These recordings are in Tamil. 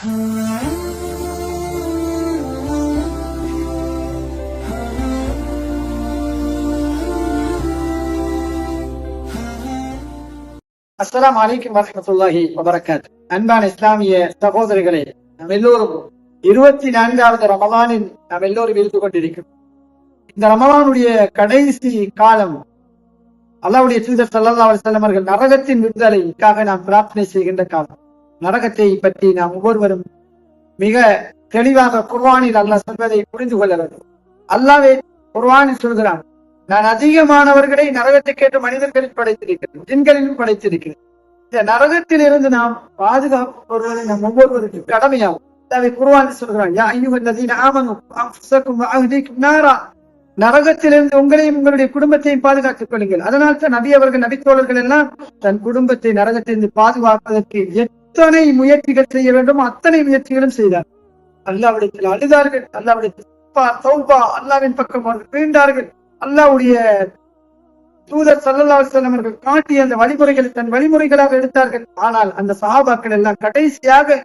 அஸ்ஸலாமு அலைக்கும் வரஹ்மத்துல்லாஹி வபரகாத்துஹு. அன்பான இஸ்லாமிய சகோதரர்களே, நாம் எல்லோரும் 24வது ரமலானில் நாம் எல்லோரும் இருந்து கொண்டிருக்கிறோம். இந்த ரமலானுடைய கடைசி காலம் அல்லாஹ்வுடைய தூதர் ஸல்லல்லாஹு அலைஹி வஸல்லம் அவர்கள் நரகத்தின் விடுதலைக்காக நாம் பிரார்த்தனை செய்கின்ற காலம். நரகத்தை பற்றி நாம் ஒவ்வொருவரும் மிக தெளிவாக குர்ஆனில் அல்லாஹ் சொல்வதை புரிந்து கொள்ள வேண்டும். அல்லாஹ்வே குர்ஆனில் சொல்கிறான், நான் அதிகமானவர்களை நரகத்தை கேட்டு மனிதர்களில் படைத்திருக்கிறேன், ஜின்களிலும் படைத்திருக்கிறேன். இந்த நரகத்தில் இருந்து நாம் பாதுகாப்பவர்களை நம் ஒவ்வொருவருக்கும் கடமையாகும். குர்ஆனில் சொல்கிறான், யா அய்யுஹல்லதீன ஆமனூ அன்ஃபுஸக்கும் வ அஹ்லீக்கும் நாரா, நரகத்திலிருந்து உங்களையும் உங்களுடைய குடும்பத்தையும் பாதுகாத்துக் கொள்ளுங்கள். அதனால் தான் நபி அவர்கள், நபித்தோழர்கள் எல்லாம் தன் குடும்பத்தை நரகத்திலிருந்து பாதுகாப்பதற்கு எத்தனை முயற்சிகள் செய்ய வேண்டும் அத்தனை முயற்சிகளும் செய்தார். அல்லாஹ்விடத்தில் அழுதார்கள், அல்லாஹ்விடத்தில் தௌபா, அல்லாஹ்வின் பக்கம் மீண்டார்கள். அல்லாஹ்வுடைய தூதர் ஸல்லல்லாஹு அலைஹி வஸல்லம் அவர்கள் காட்டிய அந்த வழிமுறைகளை தன் வழிமுறைகளாக எடுத்தார்கள். ஆனால் அந்த சஹாபாக்கள் எல்லாம் கடைசியாக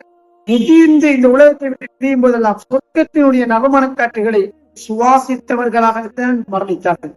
முதிர்ந்து இந்த உலகத்தை விட்டு பிரியும் போதெல்லாம் சொர்க்கத்தினுடைய நறுமணக் காற்றுகளை சுவாசித்தவர்களாகத்தான் மரணித்தார்கள்.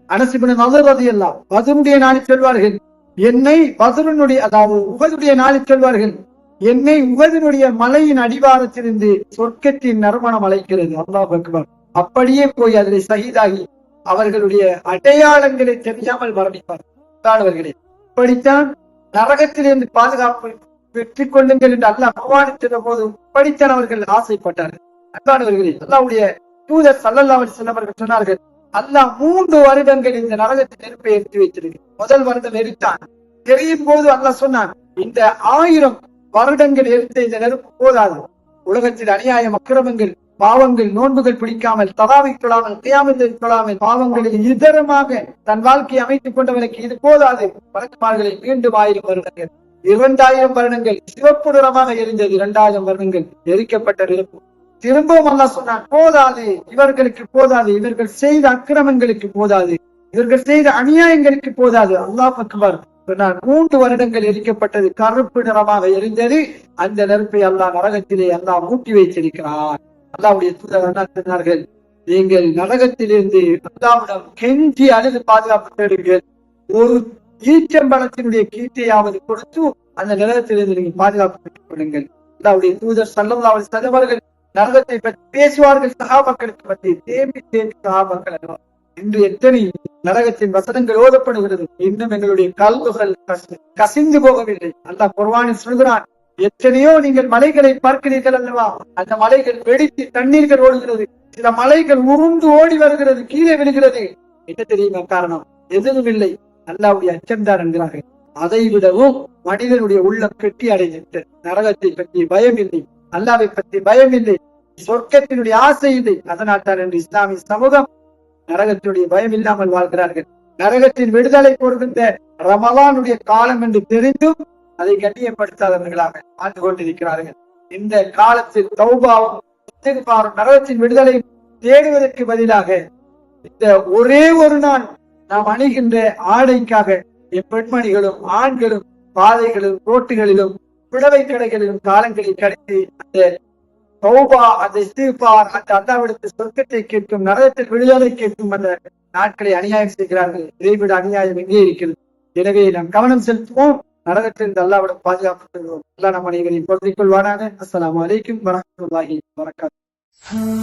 அனஸ் இப்னு நதர் ரலியல்லாஹு அன்ஹு பத்ருடைய நாளில் சொல்வார்கள், என்னை பத்ருனுடைய அதாவது உஹதுடைய நாளில் சொல்வார்கள், என்னை உஹதினுடைய மலையின் அடிவாரத்திலிருந்து சொர்க்கத்தின் நறுமணம் அழைக்கிறது. அல்லாஹ் அக்பர். அப்படியே போய் அதில் ஷஹீதாகி அவர்களுடைய அடையாளங்களை தெரியாமல் மரணிப்பார்கள். இப்படித்தான் நரகத்திலிருந்து பாதுகாப்பு பெற்றுக் கொள்ளுங்கள் என்று அல்லாஹ் குர்ஆனில் போது இப்படித்தான் அவர்கள் ஆசைப்பட்டார்கள். அன்பானவர்களே, அல்லாஹ்வுடைய தூதர் ஸல்லல்லாஹு அலைஹி வஸல்லம் அவர்கள் சொன்னார்கள், அல்லாஹ் 3 வருடங்கள் இந்த நரகத்தின் நெருப்பை எடுத்து வைத்திருக்கு. முதல் வருடம் எரித்தான். தெரியும் போது அல்லாஹ் சொன்னான், இந்த 1000 வருடங்கள் எடுத்த இந்த நெருப்பு போதாது. உலகத்தில் அநியாயம், அக்கிரமங்கள், பாவங்கள், நோன்புகள் பிடிக்காமல், தராவி தொழாமல், கியாமத்தை தொழாமல், பாவங்களில் இதரமாக தன் வாழ்க்கையை அமைத்துக் கொண்டவனுக்கு இது போதாது. மலக்குமார்களை மீண்டும் 1000 வருடங்கள், 2000 வருடங்கள் சிவப்பு நிறமாக எரிந்தது, 2000 வருடங்கள் எரிக்கப்பட்ட நெருப்பு. திரும்பவும் அல்லாஹ் சொன்னான், போதாது, இவர்களுக்கு போதாது, இவர்கள் செய்த அக்கிரமங்களுக்கு போதாது, இவர்கள் செய்த அநியாயங்களுக்கு போதாது. அல்லாஹ் அக்பர் சொன்னார். 3 வருடங்கள் எரிக்கப்பட்டது, கருப்பு நிறமாக எரிந்தது. அந்த நெருப்பை அல்லாஹ் நரகத்திலே அல்லாஹ் மூட்டி வைத்திருக்கிறார். அல்லாஹ்வுடைய தூதர் சொன்னார்கள், நீங்கள் நரகத்திலிருந்து அல்லாஹ்விடம் கெஞ்சி அழுது பாதுகாப்பு தேடுங்கள். ஒரு ஈச்சம்பழத்தினுடைய கீட்டையாவது கொடுத்து அந்த நரகத்திலிருந்து நீங்கள் பாதுகாப்பு பெற்றுக் கொள்ளுங்கள். அல்லாஹ்வுடைய தூதர் ஸல்லல்லாஹு அலைஹி வஸல்லம் அவர்கள் நரகத்தை பற்றி பேசுவார்கள். சஹாபாக்களுக்கு பற்றி தேம்பி தேம்பி சஹாபாக்கள் அழுவார். இன்று எத்தனை நரகத்தின் வசனங்கள் ஓதப்படுகிறது, இன்னும் எங்களுடைய கல்வுகள் கசிந்து போகவில்லை. அல்லாஹ் குர்ஆனில் சொல்கிறான், எத்தனையோ நீங்கள் மலைகளை பார்க்கிறீர்கள் அல்லவா, அந்த மலைகள் வெடித்து தண்ணீர்கள் ஓடுகிறது, சில மலைகள் உருண்டு ஓடி வருகிறது, கீழே விழுகிறது. என்ன தெரியுமா காரணம்? எதுவும் இல்லை, அல்லாஹ்வுடைய அச்சம்தான் என்கிறார்கள். அதை விடவும் மனிதனுடைய உள்ளம் கெட்டி அடைந்துவிட்டது. நரகத்தை பற்றி பயம் இல்லை, அல்லாஹ்வை பற்றி பயம் இல்லை, சொர்க்கத்தினுடைய ஆசை இல்லை. அதனால் தான் என்று இஸ்லாமிய சமூகம் நரகத்தினுடைய பயம் இல்லாமல் வாழ்கிறார்கள். நரகத்தின் விடுதலை கொடுக்கின்ற ரமலானுடைய காலம் என்று தெரிந்தும் அதை கண்ணியப்படுத்தாதவர்களாக வாழ்ந்து கொண்டிருக்கிறார்கள். இந்த காலத்தில் தௌபாவும் இஸ்திக்பாரும் நரகத்தின் விடுதலை தேடுவதற்கு பதிலாக இந்த ஒரே ஒரு நாள் நாம் அணிகின்ற ஆடைக்காக பெண்மணிகளும் ஆண்களும் பாதைகளும் ரோட்டுகளிலும் புடவை கடைகளிலும் காலங்களை கடத்தி அந்த தௌபா, அந்த இஸ்திக்பார், அந்த அல்லாஹ்விடத்தில் சொர்க்கத்தை கேட்கும், நரகத்தில் விடுதலை கேட்கும் அந்த நாட்களை அநியாயம் செய்கிறார்கள். இதைவிட அநியாயம் எங்கே இருக்கிறது? எனவே நாம் கவனம் செலுத்துவோம், நரகத்திலிருந்து அல்லாஹ்விடம் பாதுகாப்பு பெறுவோம். அல்லாஹ் நம் அனைவரையும் பொருந்திக் கொள்வானாக. அஸ்ஸலாமு அலைக்கும் வரஹ்மத்துல்லாஹி வபரகாத்துஹு.